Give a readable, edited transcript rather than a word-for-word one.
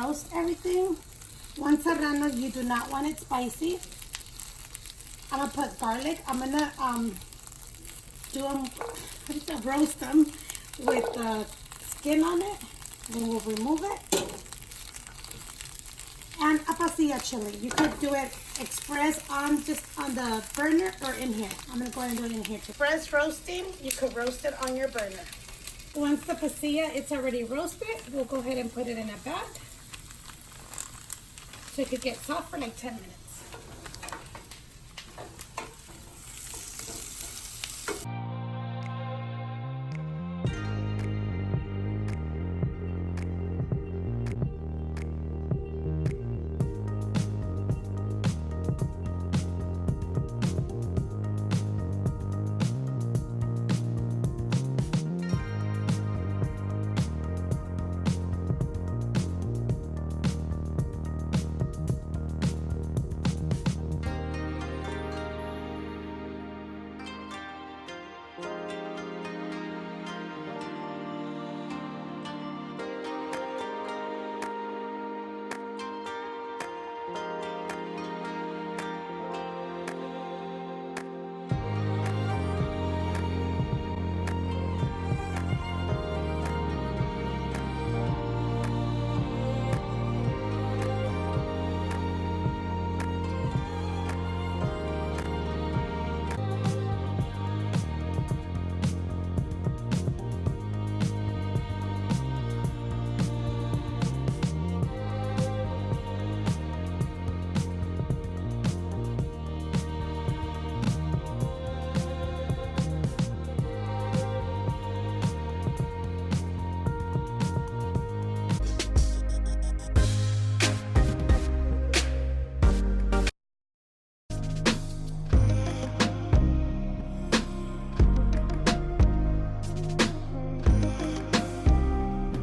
roast everything. One serrano, you do not want it spicy. I'm gonna put garlic. I'm gonna do them, roast them with the skin on it. Then we'll remove it. And a pasilla chili. You could do it express just on the burner or in here. I'm gonna go ahead and do it in here too. Express roasting, you could roast it on your burner. Once the pasilla it's already roasted, we'll go ahead and put it in a bag so it could get soft for like 10 minutes.